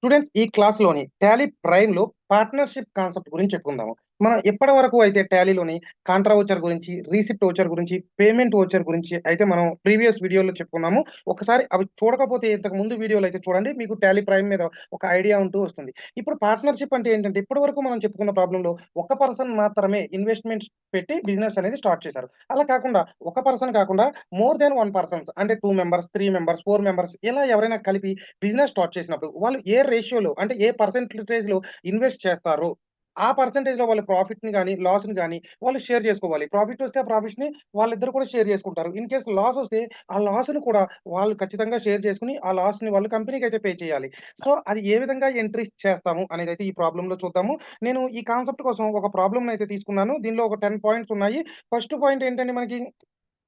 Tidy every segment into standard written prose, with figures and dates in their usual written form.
Students ఈ క్లాస్‌లోని Tally ప్రైమ్‌లో partnership concept గురించి చెప్పుకుందాము. మనం ఇప్పటి వరకు అయితే టాలీలోని కాంట్రా వోచర్ గురించి, రీసిప్ట్ వోచర్ గురించి, పేమెంట్ వోచర్ గురించి అయితే మనం ప్రీవియస్ వీడియోలో చెప్పుకున్నాము. ఒకసారి అవి చూడకపోతే ఇంతకు ముందు వీడియోలో అయితే చూడండి. మీకు టాలీ ప్రైమ్ మీద ఒక ఐడియా ఉంటూ వస్తుంది. ఇప్పుడు పార్ట్నర్‌షిప్ అంటే ఏంటంటే ఇప్పటి వరకు మనం చెప్పుకున్న ప్రాబ్లమ్‌లో ఒక పర్సన్ మాత్రమే ఇన్వెస్ట్‌మెంట్స్ పెట్టి బిజినెస్ అనేది స్టార్ట్ చేశారు. అలా కాకుండా ఒక పర్సన్ కాకుండా మోర్ థాన్ 1 పర్సన్స్ అంటే 2 మెంబర్స్, 3 మెంబర్స్, 4 మెంబర్స్ ఇలా ఎవరైనా కలిపి బిజినెస్ స్టార్ట్ చేసినప్పుడు వాళ్ళు ఏ రేషియోలో అంటే ఏ పర్సెంటేజ్‌లో ఇన్వెస్ట్ చేస్తారో, ఆ పర్సెంటేజ్‌లో వాళ్ళ ప్రాఫిట్‌ని గాని, లాస్‌ని గాని వాళ్ళు షేర్ చేసుకోవాలి. ప్రాఫిట్ వస్తే ఆ ప్రాఫిట్‌ని వాళ్ళిద్దరూ కూడా షేర్ చేసుకుంటారు. ఇన్ కేస్ లాస్ వస్తే ఆ లాస్‌ని కూడా వాళ్ళు ఖచ్చితంగా షేర్ చేసుకొని, ఆ లాస్‌ని వాళ్ళు కంపెనీకైతే పే చేయాలి. సో, అది ఏ విధంగా ఎంట్రీస్ చేస్తాము అనేదైతే ఈ ప్రాబ్లమ్‌లో చూద్దాము. నేను ఈ కాన్సెప్ట్ కోసం ఒక ప్రాబ్లమ్‌నైతే తీసుకున్నాను. దీనిలో ఒక 10 పాయింట్స్ ఉన్నాయి. ఫస్ట్ పాయింట్ ఏంటంటే మనకి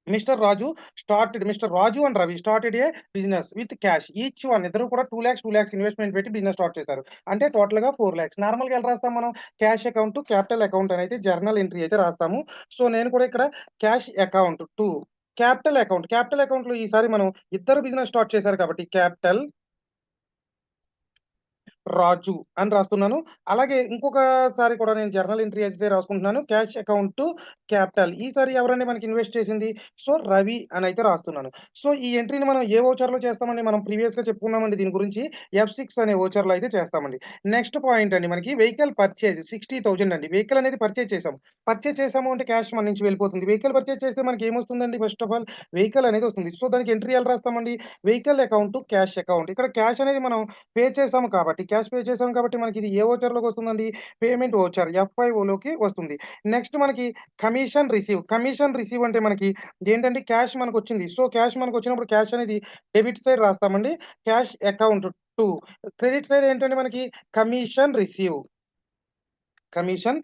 mister Raju and Ravi started a business with cash. Each one ఇద్దరు కూడా 2,00,000 ఇన్వెస్ట్‌మెంట్ పెట్టి బిజినెస్ స్టార్ట్ చేశారు. అంటే టోటల్‌గా 4,00,000 నార్మల్‌గా ఎలా రాస్తాం మనం? క్యాష్ అకౌంట్, క్యాపిటల్ అకౌంట్ అనైతే జర్నల్ ఎంట్రీ అయితే రాస్తాము. సో, నేను కూడా ఇక్కడ క్యాష్ అకౌంట్ టు క్యాపిటల్ అకౌంట్‌లో ఈసారి మనం ఇద్దరు బిజినెస్ స్టార్ట్ చేశారు కాబట్టి క్యాపిటల్ రాజు అని రాస్తున్నాను. అలాగే ఇంకొకసారి కూడా నేను జర్నల్ ఎంట్రీ అయితే రాసుకుంటున్నాను. Cash account to capital. ఈసారి ఎవరండి మనకి ఇన్వెస్ట్ చేసింది? సో, రవి అనైతే రాస్తున్నాను. సో, ఈ ఎంట్రీని మనం ఏ వోచర్‌లో చేస్తామండి? మనం ప్రీవియస్‌గా చెప్పుకున్నామండి దీని గురించి. F6 అనే వోచర్‌లో అయితే చేస్తామండి. నెక్స్ట్ పాయింట్ అండి మనకి వెహికల్ పర్చేజ్ 60,000 అండి. వెహికల్ అనేది పర్చేజ్ చేసాము. పర్చేజ్ చేసాము అంటే క్యాష్ మన నుంచి వెళ్ళిపోతుంది. వెహికల్ పర్చేజ్ చేస్తే మనకి ఏమొస్తుందండి? ఫస్ట్ ఆఫ్ ఆల్ వెహికల్ అనేది వస్తుంది. సో, దానికి ఎంట్రీ ఎలా రాస్తామండి? Vehicle account to cash account. ఇక్కడ క్యాష్ అనేది మనం క్యాష్ పే చేసాము కాబట్టి మనకిది ఏ వోచర్‌లోకి వస్తుందండి? పేమెంట్ వోచర్ ఎఫ్ఐఓలోకి వస్తుంది. నెక్స్ట్ మనకి కమిషన్ రిసీవ్ అంటే మనకి ఏంటంటే క్యాష్ మనకొచ్చింది. సో, క్యాష్ మనకొచ్చినప్పుడు క్యాష్ అనేది డెబిట్ సైడ్ రాస్తామండి. Cash account to credit side ఏంటంటే మనకి కమిషన్ రిసీవ్. కమిషన్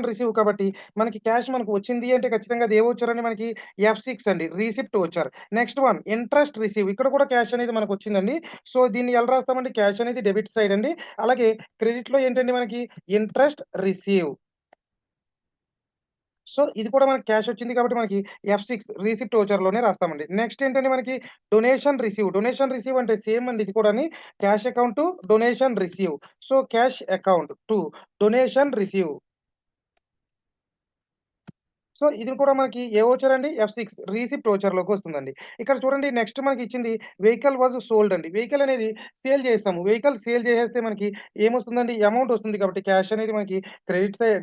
రిసీవ్ కాబట్టి మనకి క్యాష్ మనకు వచ్చింది అంటే ఖచ్చితంగా అది ఏ వోచర్ అండి మనకి ఎఫ్6 అండి. Receipt voucher. Next one interest receive ఇక్కడ కూడా క్యాష్ అనేది మనకొచ్చిందండి. సో, దీన్ని ఎలా రాస్తామండి? క్యాష్ అనేది డెబిట్ సైడ్ అండి. అలాగే క్రెడిట్‌లో ఏంటండి మనకి ఇంట్రెస్ట్ రిసీవ్. సో, ఇది కూడా మనకి క్యాష్ వచ్చింది కాబట్టి మనకి ఎఫ్6 రిసిప్ట్ వోచర్‌లోనే రాస్తామండి. నెక్స్ట్ ఏంటంటే మనకి డొనేషన్ రిసీవ్ అంటే సేమ్ అండి ఇది కూడాని cash account to donation receive. So, cash account to donation receive. So, ఇది కూడా మనకి ఏ వోచర్ అండి? ఎఫ్6 రీసిప్ట్ వోచర్‌లోకొస్తుందండి. ఇక్కడ చూడండి నెక్స్ట్ మనకిచ్చింది వెహికల్ వాస్ సోల్డ్ అండి. వెహికల్ అనేది సేల్ చేసాము. వెహికల్ సేల్ చేసేస్తే మనకి ఏమొస్తుందండి? అమౌంట్ వస్తుంది కాబట్టి క్యాష్ అనేది మనకి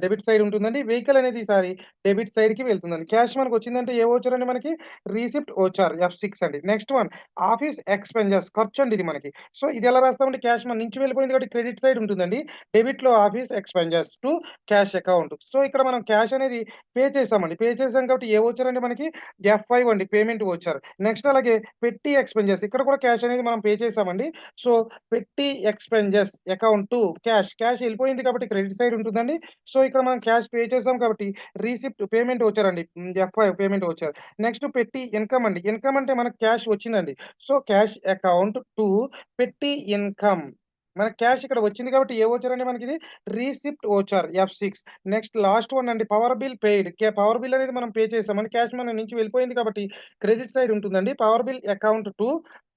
డెబిట్ సైడ్ ఉంటుందండి. వెహికల్ అనేది ఈసారి డెబిట్ సైడ్‌కి వెళ్తుందండి. క్యాష్ మనకొచ్చిందంటే ఏ వోచర్ అండి మనకి? రీసిప్ట్ వోచర్ ఎఫ్6 అండి. నెక్స్ట్ వన్ ఆఫీస్ ఎక్స్‌పెన్సెస్ ఖర్చండి ఇది మనకి. సో, ఇది ఎలా రాస్తామంటే క్యాష్ మన నుంచి వెళ్ళిపోయింది కాబట్టి క్రెడిట్ సైడ్ ఉంటుందండి. డెబిట్‌లో office expenses to cash account. So, ఇక్కడ మనం క్యాష్ అనేది పే చేసామండి. పే చేసాం కాబట్టి ఏ వోచర్ అండి మనకి? ఎఫ్5 అండి. Payment voucher. నెక్స్ట్ అలాగే పెట్టి ఎక్స్‌పెన్సెస్ ఇక్కడ కూడా క్యాష్ అనేది మనం పే చేసామండి. సో, పెట్టి ఎక్స్‌పెన్సెస్ అకౌంట్ టు క్యాష్ ఎళ్ళిపోయింది కాబట్టి క్రెడిట్ సైడ్ ఉంటుందండి. సో, ఇక్కడ మనం క్యాష్ పే చేసాం కాబట్టి రిసిప్ట్ పేమెంట్ వోచర్ అండి. F five payment voucher. Next petty income అండి. ఇన్‌కమ్ అంటే మనకు క్యాష్ వచ్చిందండి. So, cash account to petty income. మనకు క్యాష్ ఇక్కడ వచ్చింది కాబట్టి ఏ వోచర్ అండి మనకిది? రిసిప్ట్ వోచర్ ఎఫ్6. నెక్స్ట్ లాస్ట్ వన్ అండి power bill paid. Power bill అనేది మనం పే చేసామండి. క్యాష్ మన నుంచి వెళ్ళిపోయింది కాబట్టి క్రెడిట్ సైడ్ ఉంటుందండి. Power bill account to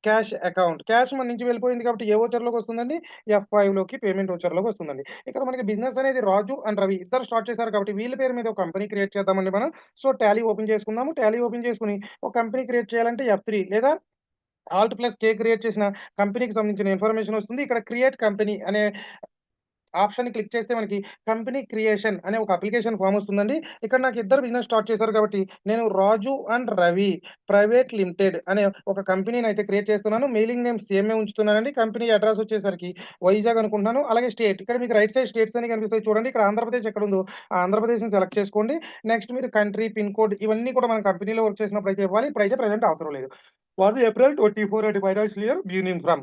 cash account. Cash మన నుంచి వెళ్ళిపోయింది కాబట్టి ఏ వోచర్‌లోకొస్తుందండి? ఎఫ్5లోకి పేమెంట్ వోచర్‌లోకొస్తుందండి. ఇక్కడ మనకి బిజినెస్ అనేది రాజు అండ్ రవి ఇద్దరు స్టార్ట్ చేశారు కాబట్టి వీళ్ళ పేరు మీద ఒక కంపెనీ క్రియేట్ చేద్దామండి మనం. సో, టాలీ ఓపెన్ చేసుకుందాము. టాలీ ఓపెన్ చేసుకొని ఒక కంపెనీ క్రియేట్ చేయాలంటే ఎఫ్3 లేదా ఆల్ట్ ప్లస్ కే క్రియేట్ చేసిన కంపెనీకి సంబంధించిన ఇన్ఫర్మేషన్ వస్తుంది. ఇక్కడ క్రియేట్ కంపెనీ అనే ఆప్షన్‌ని క్లిక్ చేస్తే మనకి కంపెనీ క్రియేషన్ అనే ఒక అప్లికేషన్ ఫార్మ్ వస్తుందండి. ఇక్కడ నాకు ఇద్దరు బిజినెస్ స్టార్ట్ చేశారు కాబట్టి, నేను రాజు అండ్ రవి ప్రైవేట్ లిమిటెడ్ అనే ఒక కంపెనీనైతే క్రియేట్ చేస్తున్నాను. మెయిలింగ్ నేమ్ సేమే ఉంచుతున్నానండి. కంపెనీ అడ్రెస్ వచ్చేసరికి వైజాగ్ అనుకుంటున్నాను. అలాగే స్టేట్ ఇక్కడ మీకు రైట్ సైడ్ స్టేట్స్ అని కనిపిస్తాయి చూడండి. ఇక్కడ ఆంధ్రప్రదేశ్ ఎక్కడుందో ఆ ఆంధ్రప్రదేశ్‌ని సెలెక్ట్ చేసుకోండి. నెక్స్ట్ మీరు కంట్రీ, పిన్ కోడ్ ఇవన్నీ కూడా మనం కంపెనీలో వర్క్ చేసినప్పుడు అయితే ఇవ్వాలి. ఇప్పుడైతే ప్రెజెంట్ అవసరం లేదు. 1 ఏప్రిల్ 24 అంటే financial year beginning from.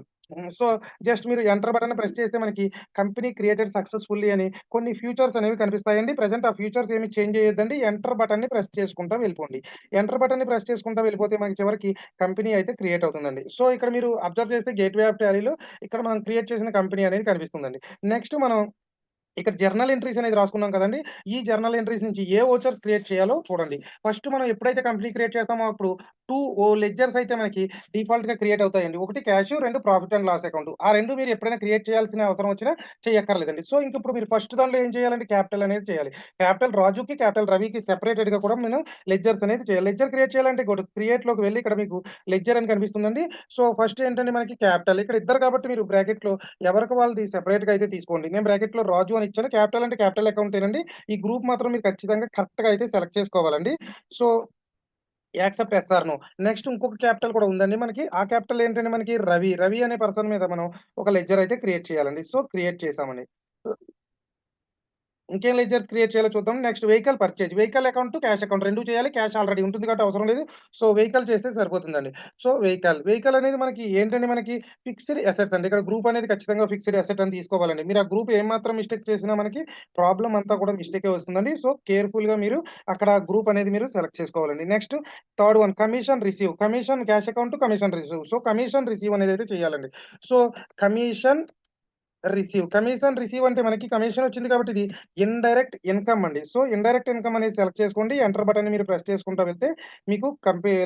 So, just మీరు ఎంటర్ బటన్ ప్రెస్ చేస్తే మనకి కంపెనీ క్రియేటెడ్ సక్సెస్‌ఫుల్లీ అని కొన్ని ఫ్యూచర్స్ అనేవి కనిపిస్తాయండి. ప్రెజెంట్ ఆ ఫ్యూచర్స్ ఏమి చేంజ్ చేయొద్దండి. ఎంటర్ బటన్‌ని ప్రెస్ చేసుకుంటా వెళ్ళిపోండి. ఎంటర్ బటన్‌ని ప్రెస్ చేసుకుంటా వెళ్ళిపోతే మనకి చివరికి కంపెనీ అయితే క్రియేట్ అవుతుందండి. సో, ఇక్కడ మీరు అబ్జర్వ్ చేస్తే గేట్‌వే ఆఫ్ టాలీలో ఇక్కడ మనం క్రియేట్ చేసిన కంపెనీ అనేది కనిపిస్తుందండి. నెక్స్ట్ మనం ఇక్కడ జర్నల్ ఎంట్రీస్ అనేది రాసుకున్నాం కదండీ! ఈ జర్నల్ ఎంట్రీస్ నుంచి ఏ వోచర్స్ క్రియేట్ చేయాలో చూడండి. ఫస్ట్ మనం ఎప్పుడైతే కంపెనీ క్రియేట్ చేస్తామో అప్పుడు 2 లెడ్జర్స్ అయితే మనకి డిఫాల్ట్‌గా క్రియేట్ అవుతాయండి. ఒకటి cash, 2 profit and loss account. ఆ 2 మీరు ఎప్పుడైనా క్రియేట్ చేయాల్సిన అవసరం వచ్చినా చేయక్కర్లేదండి. సో, ఇంకిప్పుడు మీరు ఫస్ట్ దాంట్లో ఏం చేయాలంటే క్యాపిటల్ అనేది చేయాలి. క్యాపిటల్ రాజుకి, క్యాపిటల్ రవికి సెపరేటెడ్‌గా కూడా నేను లెడ్జర్స్ అనేది చేయాలి. లెడ్జర్ క్రియేట్ చేయాలంటే క్రియేట్‌లోకి వెళ్లి ఇక్కడ మీకు లెడ్జర్ అని కనిపిస్తుందండి. సో, ఫస్ట్ ఏంటంటే మనకి క్యాపిటల్ ఇక్కడ ఇద్దరు కాబట్టి మీరు బ్రాకెట్‌లో ఎవరికి వాళ్ళది సెపరేట్‌గా అయితే తీసుకోండి. నేను బ్రాకెట్‌లో రాజు అని ఇచ్చాను. క్యాపిటల్ అంటే క్యాపిటల్ అకౌంటేనండి. ఈ గ్రూప్ మాత్రం మీరు ఖచ్చితంగా కరెక్ట్‌గా అయితే సెలెక్ట్ చేసుకోవాలండి. So, accept yes or no. Next ఇంకొక క్యాపిటల్ కూడా ఉందండి మనకి. ఆ క్యాపిటల్ ఏంటంటే మనకి రవి. రవి అనే పర్సన్ మీద మనం ఒక లెడ్జర్ అయితే క్రియేట్ చేయాలండి. సో, క్రియేట్ చేశామండి. ఇంకేం లెడ్జర్స్ క్రియేట్ చేయాలో చూద్దాం. Next vehicle purchase. Vehicle account, cash account 2 చేయాలి. క్యాష్ ఆల్రెడీ ఉంటుంది కాబట్టి అవసరం లేదు. సో, వెహికల్ చేస్తే సరిపోతుందండి. సో, వెహికల్ అనేది మనకి ఏంటంటే మనకి ఫిక్స్డ్ అసెట్స్ అండి. ఇక్కడ గ్రూప్ అనేది ఖచ్చితంగా ఫిక్స్డ్ అసెట్ అని తీసుకోవాలండి. మీరు ఆ గ్రూప్ ఏమాత్రం మిస్టేక్ చేసినా మనకి ప్రాబ్లమ్ అంతా కూడా మిస్టేకే వస్తుందండి. సో, కేర్‌ఫుల్‌గా మీరు అక్కడ గ్రూప్ అనేది మీరు సెలెక్ట్ చేసుకోవాలండి. Next third one commission receive. Commission cash account, commission receive. So, commission receive అనేదైతే చేయాలండి. సో, కమిషన్ కమిషన్ రిసీవ్ అంటే మనకి కమిషన్ వచ్చింది కాబట్టి ఇది ఇన్‌డైరెక్ట్ ఇన్‌కమ్ అండి. సో, ఇన్‌డైరెక్ట్ ఇన్‌కమ్ అనేది సెలెక్ట్ చేసుకోండి. ఎంటర్ బటన్‌ని మీరు ప్రెస్ చేసుకుంటా వెళ్తే మీకు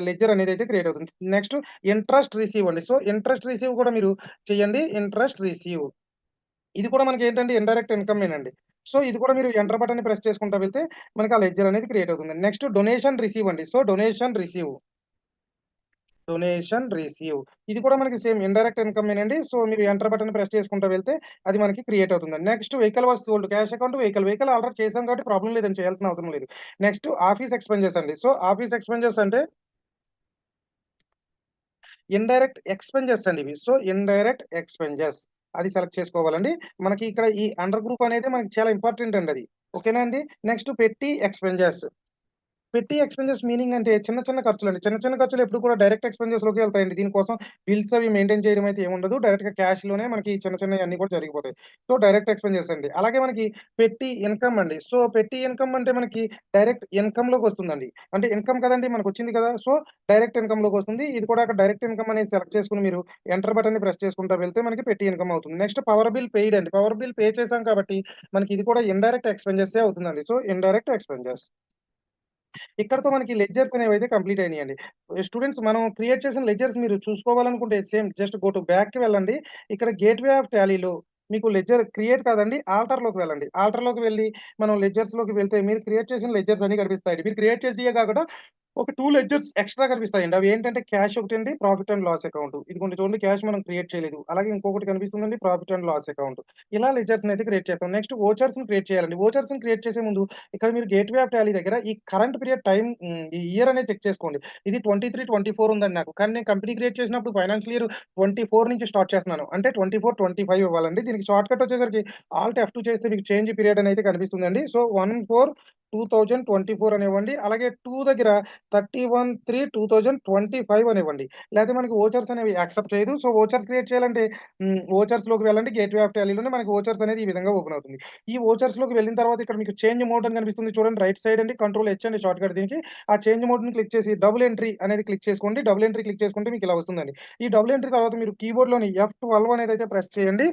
లెడ్జర్ అనేదైతే క్రియేట్ అవుతుంది. నెక్స్ట్ ఇంట్రెస్ట్ రిసీవ్ అండి. సో, ఇంట్రెస్ట్ రిసీవ్ కూడా మీరు చేయండి. Interest receive. ఇది కూడా మనకేంటంటే ఇన్‌డైరెక్ట్ ఇన్‌కమేనండి. సో, ఇది కూడా మీరు ఎంటర్ బటన్‌ని ప్రెస్ చేసుకుంటా వెళ్తే మనకి ఆ లెడ్జర్ అనేది క్రియేట్ అవుతుందండి. నెక్స్ట్ డొనేషన్ రిసీవ్ అండి. So, donation receive. ఇది కూడా మనకి సేమ్ ఇండైరెక్ట్ ఇన్‌కమేనండి. సో, మీరు ఎంటర్ బటన్ ప్రెస్ చేసుకుంటా వెళ్తే అది మనకి క్రియేట్ అవుతుందండి. Next vehicle was sold. Cash account vehicle already చేసాం కాబట్టి ప్రాబ్లమ్ లేదండి. చేయాల్సిన అవసరం లేదు. నెక్స్ట్ ఆఫీస్ ఎక్స్‌పెన్సెస్ అండి. సో, ఆఫీస్ ఎక్స్‌పెన్సెస్ అంటే ఇండైరెక్ట్ ఎక్స్‌పెన్సెస్ అండి ఇవి. సో, ఇండైరెక్ట్ ఎక్స్‌పెన్సెస్ అది సెలెక్ట్ చేసుకోవాలండి. మనకి ఇక్కడ ఈ అండర్ గ్రూప్ అనేది మనకి చాలా ఇంపార్టెంట్ అండి అది. ఓకేనా అండి? నెక్స్ట్ పెట్టి ఎక్స్‌పెన్సెస్. పెట్టి ఎక్స్‌పెన్సెస్ మీనింగ్ అంటే చిన్న చిన్న ఖర్చులండి. చిన్న చిన్న ఖర్చులు ఎప్పుడు కూడా డైరెక్ట్ ఎక్స్‌పెన్సెస్‌లోకే వెళ్తాయండి. దీనికోసం బిల్స్ అవి మెయింటైన్ చేయడం అయితే ఏముండదు. డైరెక్ట్‌గా క్యాష్‌లోనే మనకి చిన్న చిన్నయన్నీ కూడా జరిగిపోతాయి. సో, డైరెక్ట్ ఎక్స్‌పెన్సెస్ అండి. అలాగే మనకి పెట్టి ఇన్‌కమ్ అండి. సో, పెట్టి ఇన్‌కమ్ అంటే మనకి డైరెక్ట్ ఇన్‌కమ్‌లోకొస్తుందండి. అంటే ఇన్‌కమ్ కదండీ మనకొచ్చింది కదా! సో, డైరెక్ట్ ఇన్‌కమ్‌లోకొస్తుంది. ఇది కూడా అక్కడ డైరెక్ట్ ఇన్‌కమ్ అనేది సెలెక్ట్ చేసుకొని మీరు ఎంటర్ బటన్‌ని ప్రెస్ చేసుకుంటా వెళ్తే మనకి పెట్టి ఇన్‌కమ్ అవుతుంది. నెక్స్ట్ పవర్ బిల్ పెయిడ్ అండి. పవర్ బిల్ పే చేసాం కాబట్టి మనకి ఇది కూడా ఇండైరెక్ట్ ఎక్స్‌పెన్సెస్సే అవుతుందండి. So, indirect expenses. ఇక్కడితో మనకి లెడ్జర్స్ అనేవైతే కంప్లీట్ అయినాయండి. స్టూడెంట్స్ మనం క్రియేట్ చేసిన లెడ్జర్స్ మీరు చూసుకోవాలనుకుంటే సేమ్ జస్ట్ గో టు బ్యాక్‌కి వెళ్ళండి. ఇక్కడ గేట్‌వే ఆఫ్ టాలీలో మీకు లెడ్జర్ క్రియేట్ కాదండి ఆల్టర్‌లోకి వెళ్ళండి. ఆల్టర్‌లోకి వెళ్లి మనం లెడ్జర్స్‌లోకి వెళ్తే మీరు క్రియేట్ చేసిన లెడ్జర్స్ అన్నీ కనిపిస్తాయండి. మీరు క్రియేట్ చేసినయే కాకుండా ఒక 2 లెడ్జర్స్ ఎక్స్‌ట్రా కనిపిస్తాయండి. అవి ఏంటంటే క్యాష్ ఒకటండి, ప్రాఫిట్ అండ్ లాస్ అకౌంట్. ఇదిగోండి చూడండి క్యాష్ మనం క్రియేట్ చేయలేదు. అలాగే ఇంకొకటి కనిపిస్తుందండి ప్రాఫిట్ అండ్ లాస్ అకౌంట్. ఇలా లెడ్జర్స్‌నైతే క్రియేట్ చేస్తాం. నెక్స్ట్ వోచర్స్‌ని క్రియేట్ చేయాలండి. వోచర్స్‌ని క్రియేట్ చేసే ముందు ఇక్కడ మీరు గేట్‌వే ఆఫ్ టాలీ దగ్గర ఈ కరెంట్ పీరియడ్ ఈ ఇయర్ అనేది చెక్ చేసుకోండి. ఇది 23, 24 ఉందండి నాకు. కానీ నేను కంపెనీ క్రియేట్ చేసినప్పుడు ఫైనాన్షియల్ ఇయర్ 24 నుంచి స్టార్ట్ చేస్తున్నాను. అంటే 24, 25 ఇవ్వాలండి. దీనికి షార్ట్‌కట్ వచ్చేసరికి ఆల్ట్ F2 చేస్తే మీకు చేంజ్ పీరియడ్ అని అయితే కనిపిస్తుందండి. సో, 1/4/2024 అనివ్వండి. అలాగే 2 దగ్గర 31/3/2025 అనివ్వండి. లేతే మనకి వోచర్స్ అనేవి యాక్సెప్ట్ చేయదు. సో, వోచర్స్ క్రియేట్ చేయాలంటే వోచర్స్‌లోకి వెళ్ళండి. గేట్‌వే ఆఫ్ టాలీలోనే మనకి వోచర్స్ అనేది ఈ విధంగా ఓపెన్ అవుతుంది. ఈ వోచర్స్‌లోకి వెళ్ళిన తర్వాత ఇక్కడ మీకు చేంజ్ మోడ్ అని కనిపిస్తుంది చూడండి రైట్ సైడ్ అండి. కంట్రోల్ హెచ్ అండి షార్ట్‌కట్ దీనికి. ఆ చేంజ్ మోడ్‌ని క్లిక్ చేసి డబుల్ ఎంట్రీ అనేది క్లిక్ చేసుకోండి. డబుల్ ఎంట్రీ క్లిక్ చేసుకుంటే మీకు ఇలా వస్తుందండి. ఈ డబుల్ ఎంట్రీ తర్వాత మీరు కీబోర్డ్‌లోని F12 అనేదైతే ప్రెస్ చేయండి.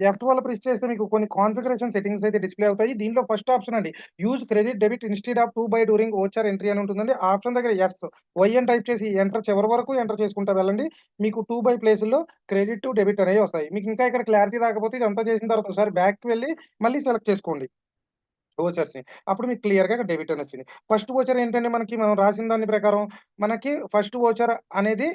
F12 ప్రెస్ చేస్తే మీకు కొన్ని కాన్ఫిగరేషన్ సెట్టింగ్స్ అయితే డిస్‌ప్లే అవుతాయి. దీంట్లో ఫస్ట్ ఆప్షన్ అండి. Use credit debit instead of 2 by during voucher entry అని ఉంటుందండి. ఆ ఆప్షన్ దగ్గర వై అని టైప్ చేసి ఎంటర్ చివరి వరకు ఎంటర్ చేసుకుంటా వెళ్ళండి. మీకు 2 బై ప్లేసుల్లో క్రెడిట్, డెబిట్ అనేవి వస్తాయి. మీకు ఇంకా ఇక్కడ క్లారిటీ రాకపోతే ఇదంతా చేసిన తర్వాత ఒకసారి బ్యాక్‌కి వెళ్లి మళ్ళీ సెలెక్ట్ చేసుకోండి వోచర్స్‌ని. అప్పుడు మీకు క్లియర్‌గా డెబిట్ అనొచ్చింది. ఫస్ట్ వోచర్ ఏంటంటే మనం రాసిన దాని ప్రకారం మనకి ఫస్ట్ వోచర్ అనేది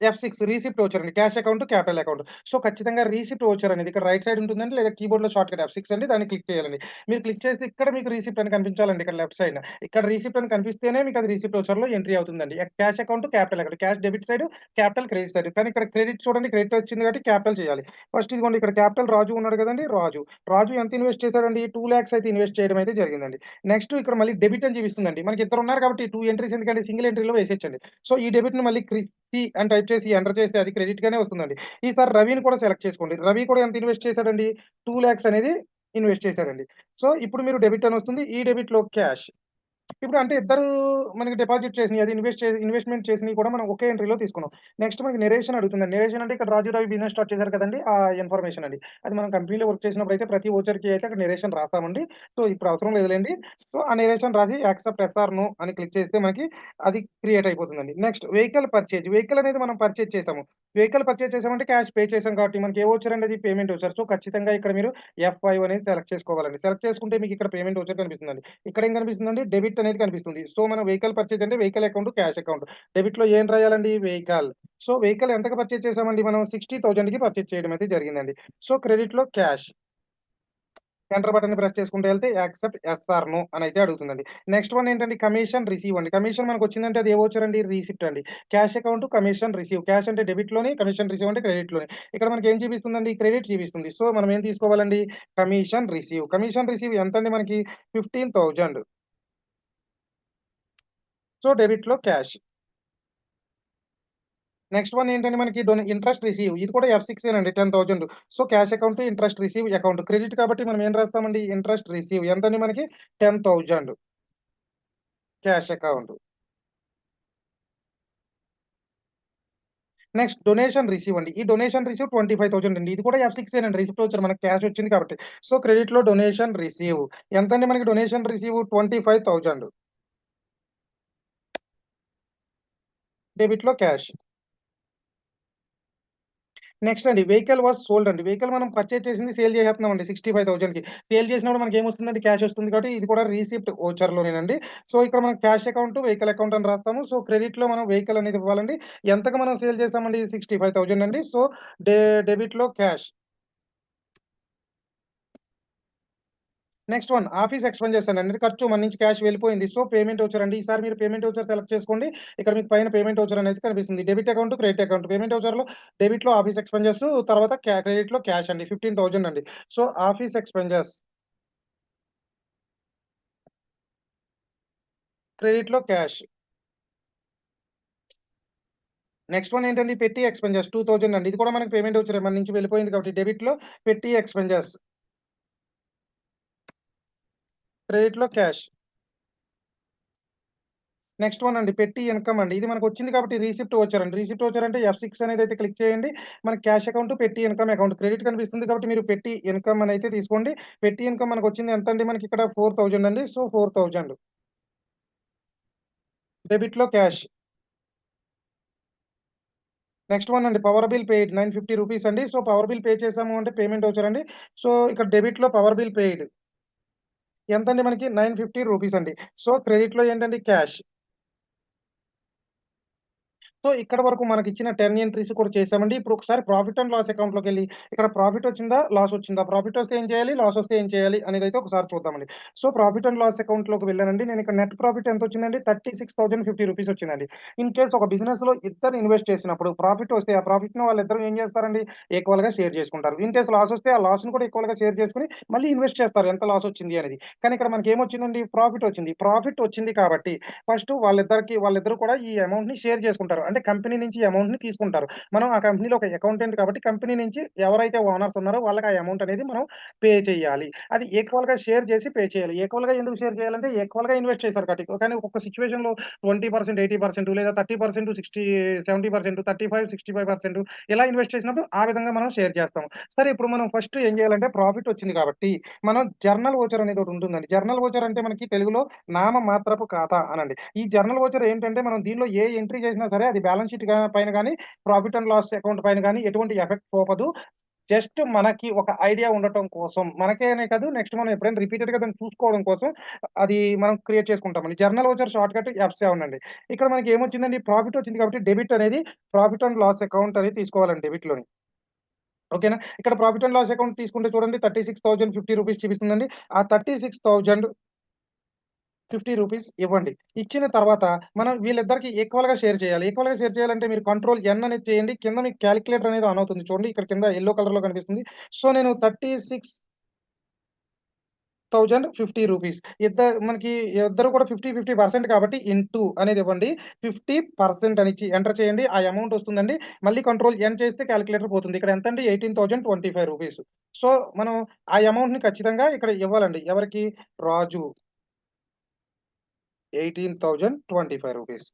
F6 రీసిప్ట్ వోచర్ అండి. Cash account, capital account. So, ఖచ్చితంగా రీసిప్ట్ వోచర్ అనేది ఇక్కడ రైట్ సైడ్ ఉంటుందండి. లేదా కీబోర్డ్‌లో షార్ట్‌కట్ F6 అండి. దాన్ని క్లిక్ చేయాలండి. మీరు క్లిక్ చేస్తే ఇక్కడ మీకు రీసిప్ట్ అని కనిపించాలండి ఇక్కడ లెఫ్ట్ సైడ్‌న. ఇక్కడ రీసిప్ట్ అని కనిపిస్తేనే మీకు అది రీసిప్ట్ వోచర్‌లో ఎంట్రీ అవుతుందండి. Cash account, capital account. Cash debit side, capital credit side. కానీ ఇక్కడ క్రెడిట్ చూడండి క్రెడిట్ వచ్చింది కాబట్టి క్యాపిటల్ చేయాలి. ఫస్ట్ ఇదిగోండి ఇక్కడ క్యాపిటల్ రాజు ఉన్నాడు కదండీ! రాజు. రాజు ఎంత ఇన్వెస్ట్ చేశాడండి? 2,00,000 అయితే ఇన్వెస్ట్ చేయడం అయితే జరిగిందండి. నెక్స్ట్ ఇక్కడ మళ్ళీ డెబిట్ అని చూపిస్తుందండి. మనకి ఇద్దరున్నారు కాబట్టి 2 ఎంట్రీస్ ఎందుకంటే సింగిల్ ఎంట్రీలో వేసేయొచ్చండి. సో, ఈ డెబిట్‌ని మళ్ళీ అని టైప్ చేసి ఎంటర్ చేస్తే అది క్రెడిట్ గానే వస్తుందండి. ఈసారి రవిని కూడా సెలెక్ట్ చేసుకోండి. రవి కూడా ఎంత ఇన్వెస్ట్ చేసాడండి? 2,00,000 అనేది ఇన్వెస్ట్ చేసాడండి. సో, ఇప్పుడు మీరు డెబిట్ అని వస్తుంది. ఈ డెబిట్‌లో క్యాష్. ఇప్పుడు అంటే ఇద్దరు మనకి డిపాజిట్ చేసినయి, అది ఇన్వెస్ట్‌మెంట్ చేసినయి కూడా మనం ఒకే ఎంట్రీలో తీసుకున్నాం. నెక్స్ట్ మనకి నరేషన్ అడుగుతుందండి. నరేషన్ అంటే ఇక్కడ రాజు రవి బిజినెస్ స్టార్ట్ చేశారు కదండీ! ఆ ఇన్ఫర్మేషన్ అండి. అది మనం కంపెనీలో వర్క్ చేసినప్పుడైతే ప్రతి వోచర్‌కి అయితే అక్కడ నరేషన్ రాస్తామండి. సో, ఇప్పుడు అవసరం లేదులెండి. సో, ఆ నరేషన్ రాసి యాక్సెప్ట్ యెస్ ఆర్ నో అని క్లిక్ చేస్తే మనకి అది క్రియేట్ అయిపోతుందండి. Next vehicle purchase. వెహికల్ అనేది మనం పర్చేజ్ చేసాము. వెహికల్ పర్చేజ్ చేసామంటే క్యాష్ పే చేసాం కాబట్టి మనకి ఏ వోచర్ అండి అది పేమెంట్ వోచర్. సో, ఖచ్చితంగా ఇక్కడ మీరు F5 అనేది సెలెక్ట్ చేసుకోవాలండి. సెలెక్ట్ చేసుకుంటే మీకు ఇక్కడ పేమెంట్ వోచర్ కనిపిస్తుందండి. ఇక్కడేం కనిపిస్తుందండి? డెబిట్ అనేది కనిపిస్తుంది. సో, మనం వెహికల్ పర్చేజ్ అంటే వెహికల్ అకౌంట్, క్యాష్ అకౌంట్. డెబిట్‌లో ఏం రాయాలండి? వెహికల్. సో, వెహికల్ ఎంతకి పర్చేజ్ చేసామండి మనం? 60,000కి పర్చేజ్ చేయడం అయితే జరిగిందండి. సో, క్రెడిట్‌లో క్యాష్. ఎంటర్ బటన్‌ని ప్రెస్ చేసుకుంటూ ఎళ్తే యాక్సెప్ట్ యెస్ ఆర్ నో అనైతే అడుగుతుందండి. నెక్స్ట్ వన్ ఏంటంటే కమిషన్ రిసీవ్ అండి. కమిషన్ మనకొచ్చిందంటే అది ఏ వోచర్ అండి? రిసిప్ట్ అండి. Cash account, commission receive. Cash అంటే డెబిట్‌లోని, కమిషన్ రిసీవ్ అంటే క్రెడిట్‌లోని. ఇక్కడ మనకేం చూపిస్తుందండి? క్రెడిట్ చూపిస్తుంది. సో, మనం ఏం తీసుకోవాలండి? Commission receive. కమిషన్ రిసీవ్ ఎంతండి మనకి? 15,000. సో, డెబిట్‌లో క్యాష్. నెక్స్ట్ వన్ ఏంటంటే మనకి ఇంట్రెస్ట్ రిసీవ్. ఇది కూడా F6 ఏనండి 10,000. So, cash account, interest receive account. Credit కాబట్టి మనం ఏం రాస్తామండి? ఇంట్రెస్ట్ రిసీవ్ ఎంతండి మనకి? 10,000 cash account. Next donation receive అండి. ఈ డొనేషన్ రిసీవ్ 25,000 అండి. ఇది కూడా F6 ఏనండి. రిసిప్ట్ వచ్చారు మనకి క్యాష్ వచ్చింది కాబట్టి. సో, క్రెడిట్‌లో డొనేషన్ రిసీవ్. ఎంతండి మనకి డొనేషన్ రిసీవ్? 25,000 డెబిట్‌లో క్యాష్. నెక్స్ట్ అండి వెహికల్ వాస్ సోల్డ్ అండి. వెహికల్ మనం పర్చేజ్ చేసింది సేల్ చేసేస్తున్నామండి 65,000కి. సేల్ చేసినప్పుడు మనకేమొస్తుందండి? క్యాష్ వస్తుంది కాబట్టి ఇది కూడా రిసిప్ట్ వోచర్‌లోనేనండి. సో, ఇక్కడ మనం క్యాష్ అకౌంట్, వెహికల్ అకౌంట్ అని రాస్తాము. సో, క్రెడిట్‌లో మనం వెహికల్ అనేది ఇవ్వాలండి. ఎంతకి మనం సేల్ చేసామండి? 65,000 అండి. సో, డె డెబిట్‌లో cash. Next one office expenses అండి. ఖర్చు మన నుంచి క్యాష్ వెళ్ళిపోయింది. సో, పేమెంట్ వోచర్ అండి. ఈసారి మీరు పేమెంట్ వోచర్ సెలెక్ట్ చేసుకోండి. ఇక్కడ మీకు పైన పేమెంట్ వోచర్ అనేది కనిపిస్తుంది. Debit account, credit account. Payment వోచర్‌లో డెబిట్‌లో ఆఫీస్ ఎక్స్‌పెన్సెస్ తర్వాత క్రెడిట్‌లో క్యాష్ అండి. 15,000 అండి. సో, ఆఫీస్ ఎక్స్‌పెన్సెస్ క్రెడిట్‌లో క్యాష్. నెక్స్ట్ వన్ ఏంటండి పెట్టి ఎక్స్‌పెన్సెస్ 2,000 అండి. ఇది కూడా మనకి పేమెంట్ వోచరే మన నుంచి వెళ్ళిపోయింది కాబట్టి డెబిట్‌లో పెట్టి ఎక్స్‌పెన్సెస్ క్రెడిట్‌లో క్యాష్. నెక్స్ట్ వన్ అండి. పెట్టి ఇన్‌కమ్ అండి. ఇది మనకొచ్చింది కాబట్టి రీసిప్ట్ వోచర్ అండి. రీసిప్ట్ వోచర్ అంటే F6 అనేదైతే క్లిక్ చేయండి. మనకి క్యాష్ అకౌంట్, పెట్టి ఇన్‌కమ్ అకౌంట్. క్రెడిట్ కనిపిస్తుంది కాబట్టి మీరు పెట్టి ఇన్‌కమ్ అనైతే తీసుకోండి. పెట్టి ఇన్‌కమ్ మనకొచ్చింది ఎంతండి మనకిక్కడ 4,000 అండి. సో, 4,000 డెబిట్‌లో క్యాష్. నెక్స్ట్ వన్ అండి. పవర్ బిల్ పెయిడ్ రూ. 950 అండి. సో, పవర్ బిల్ పే చేసాము అంటే పేమెంట్ వోచర్ అండి. సో, ఇక్కడ డెబిట్‌లో పవర్ బిల్ పెయిడ్ ఎంతండి మనకి రూ. 950 అండి. సో, క్రెడిట్‌లో ఏంటండి క్యాష్. సో, ఇక్కడ వరకు మనకిచ్చిన 10 ఎంట్రీస్ కూడా చేసామండి. ఇప్పుడు ఒకసారి ప్రాఫిట్ అండ్ లాస్ అకౌంట్‌లోకెళ్ళి ఇక్కడ ప్రాఫిట్ వచ్చిందా? లాస్ వచ్చిందా? ప్రాఫిట్ వస్తే ఏం చేయాలి? లాస్ వస్తే ఏం చేయాలి? అనేదైతే ఒకసారి చూద్దామండి. సో, ప్రాఫిట్ అండ్ లాస్ అకౌంట్‌లోకి వెళ్ళానండి. నేను ఇక్కడ నెట్ ప్రాఫిట్ ఎంతొచ్చిందండి? రూ. 36,050 వచ్చిందండి. ఇన్ కేస్ ఒక బిజినెస్‌లో ఇద్దరు ఇన్వెస్ట్ చేసినప్పుడు ప్రాఫిట్ వస్తే ఆ ప్రాఫిట్‌ని వాళ్ళిద్దరూ ఏం చేస్తారండి? ఈక్వల్‌గా షేర్ చేసుకుంటారు. ఇన్ కేస్ లాస్ వస్తే ఆ లాస్‌ని కూడా ఈక్వల్‌గా షేర్ చేసుకొని మళ్ళీ ఇన్వెస్ట్ చేస్తారు ఎంత లాస్ వచ్చింది అనేది. కానీ ఇక్కడ మనకేమొచ్చిందండి? ప్రాఫిట్ వచ్చింది. ప్రాఫిట్ వచ్చింది కాబట్టి ఫస్ట్ వాళ్ళిద్దరూ కూడా ఈ అమౌంట్‌ని షేర్ చేసుకుంటారు. అంటే కంపెనీ నుంచి ఈ అమౌంట్‌ని తీసుకుంటారు. మనం ఆ కంపెనీలో ఒక అకౌంటెంట్ కాబట్టి కంపెనీ నుంచి ఎవరైతే ఓనర్స్ ఉన్నారో వాళ్ళకి ఆ అమౌంట్ అనేది మనం పే చేయాలి. అది ఈక్వల్‌గా షేర్ చేసి పే చేయాలి. ఈక్వల్‌గా ఎందుకు షేర్ చేయాలంటే ఈక్వల్‌గా ఇన్వెస్ట్ చేశారు కాబట్టి. కానీ ఒక్కొక్క సిట్యుయేషన్‌లో 20%, 80% లేదా 30%, 70%, 35, 65% ఇలా ఇన్వెస్ట్ చేసినప్పుడు ఆ విధంగా మనం షేర్ చేస్తాం. సరే ఇప్పుడు మనం ఫస్ట్ ఏం చేయాలంటే ప్రాఫిట్ వచ్చింది కాబట్టి మనం జర్నల్ వోచర్ అనేది ఒకటి ఉంటుందండి. జర్నల్ వోచర్ అంటే మనకి తెలుగులో నామమాత్రపు ఖాతా అనండి. ఈ జర్నల్ వోచర్ ఏంటంటే మనం దీనిలో ఏ ఎంట్రీ చేసినా సరే అది బ్యాలెన్స్ షీట్ పైన గాని, ప్రాఫిట్ అండ్ లాస్ అకౌంట్ పైన గాని ఎటువంటి ఎఫెక్ట్ చూపదు. జస్ట్ మనకి ఒక ఐడియా ఉండటం కోసం మనకే అనే కాదు నెక్స్ట్ మనం ఎప్పుడైనా రిపీటెడ్‌గా దాన్ని చూసుకోవడం కోసం అది మనం క్రియేట్ చేసుకుంటామండి. జర్నల్ వోచర్ షార్ట్‌కట్ F7 అండి. ఇక్కడ మనకి ఏమొచ్చిందండి ప్రాఫిట్ వచ్చింది కాబట్టి డెబిట్ అనేది ప్రాఫిట్ అండ్ లాస్ అకౌంట్ అనేది తీసుకోవాలండి డెబిట్‌లోని. ఓకేనా? ఇక్కడ ప్రాఫిట్ అండ్ లాస్ అకౌంట్ తీసుకుంటే చూడండి 36,050 రూపీస్ చూపిస్తుందండి. ఆ 36,050 రూపీస్ ఇవ్వండి. ఇచ్చిన తర్వాత మనం వీళ్ళిద్దరికి ఈక్వల్‌గా షేర్ చేయాలి. ఈక్వల్‌గా షేర్ చేయాలంటే మీరు కంట్రోల్ ఎన్ అనేది చేయండి. కింద మీకు కాలిక్యులేటర్ అనేది ఆన్ అవుతుంది. చూడండి ఇక్కడ కింద యెల్లో కలర్‌లో కనిపిస్తుంది. సో, నేను 36,050 రూపీస్ మనకి ఇద్దరు కూడా 50% కాబట్టి ఇంటూ అనేది ఇవ్వండి. 50% అనిచ్చి ఎంటర్ చేయండి. ఆ అమౌంట్ వస్తుందండి. మళ్ళీ కంట్రోల్ ఎన్ చేస్తే కాలిక్యులేటర్ పోతుంది. ఇక్కడ ఎంతండి 18,025 రూపీస్. సో, మనం ఆ అమౌంట్‌ని ఖచ్చితంగా ఇక్కడ ఇవ్వాలండి. ఎవరికి? రాజు. రూ. 18,025.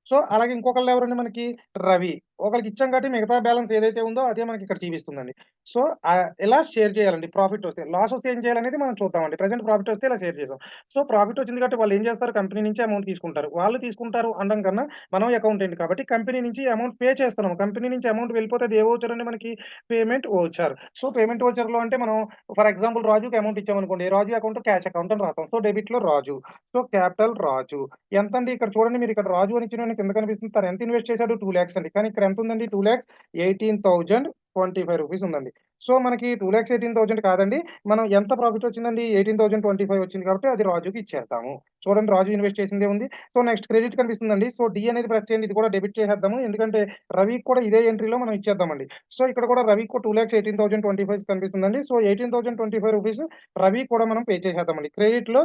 సో, అలాగే ఇంకొకళ్ళు ఎవరండి మనకి రవి. ఒకళ్ళకి ఇచ్చాం కాబట్టి మిగతా బ్యాలెన్స్ ఏదైతే ఉందో అదే మనకిక్కడ చూపిస్తుందండి. సో, ఇలా షేర్ చేయాలండి ప్రాఫిట్ వస్తే. లాస్ వస్తే ఏం చేయాలనేది మనం చూద్దామండి. ప్రెజెంట్ ప్రాఫిట్ వస్తే ఇలా షేర్ చేసాం. సో, ప్రాఫిట్ వచ్చింది కాబట్టి వాళ్ళేం చేస్తారు కంపెనీ నుంచి అమౌంట్ తీసుకుంటారు. వాళ్ళు తీసుకుంటారు అనడం కన్నా మనం అకౌంటెంట్ కాబట్టి కంపెనీ నుంచి అమౌంట్ పే చేస్తున్నాం. కంపెనీ నుంచి అమౌంట్ వెళ్ళిపోతే అది ఏ వోచర్ అండి మనకి పేమెంట్ వోచర్. సో, పేమెంట్ వోచర్‌లో అంటే మనం ఫర్ ఎగ్జాంపుల్ రాజుకి అమౌంట్ ఇచ్చామనుకోండి. రాజు అకౌంట్ క్యాష్ అకౌంట్ అని రాస్తాం. సో, డెబిట్‌లో రాజు. సో, క్యాపిటల్ రాజు. ఎంతండి ఇక్కడ చూడండి మీరిక్కడ రాజు అని ఇచ్చినోడిని కింద కనిపిస్తుంది. తను ఎంత ఇన్వెస్ట్ చేశాడు 2,00,000 అండి. కానీ ఇక్కడ ఎంతుందండి 2,18,025 రూపీస్ ఉందండి. సో, మనకి 2,18,000 కాదండి. మనం ఎంత ప్రాఫిట్ వచ్చిందండి 18,025 వచ్చింది కాబట్టి అది రాజుకి ఇచ్చేద్దాము. చూడండి రాజు ఇన్వెస్ట్ చేసిందే ఉంది. సో, నెక్స్ట్ క్రెడిట్ కనిపిస్తుందండి. సో, డి అనేది ప్రెస్ చేయండి. ఇది కూడా డెబిట్ చేసేద్దాము. ఎందుకంటే రవికి కూడా ఇదే ఎంట్రీలో మనం ఇచ్చేద్దామండి. సో, ఇక్కడ కూడా రవికి కూడా 2,18,025 కనిపిస్తుందండి. సో, 18,025 రూపీస్ రవికి కూడా మనం పే చేసేద్దామండి. క్రెడిట్‌లో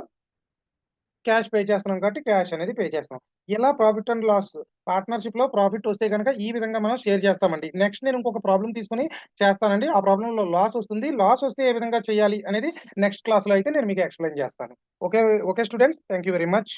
క్యాష్ పే చేస్తున్నాం కాబట్టి క్యాష్ అనేది పే చేస్తున్నాం. ఇలా ప్రాఫిట్ అండ్ లాస్ పార్ట్నర్‌షిప్‌లో ప్రాఫిట్ వస్తే గనక ఈ విధంగా మనం షేర్ చేస్తామండి. నెక్స్ట్ నేను ఇంకొక ప్రాబ్లమ్ తీసుకొని చేస్తానండి. ఆ ప్రాబ్లమ్‌లో లాస్ వస్తుంది. లాస్ వస్తే ఏ విధంగా చేయాలి అనేది నెక్స్ట్ క్లాస్‌లో అయితే నేను మీకు ఎక్స్‌ప్లెయిన్ చేస్తాను. Okay. Okay students. Thank you very much.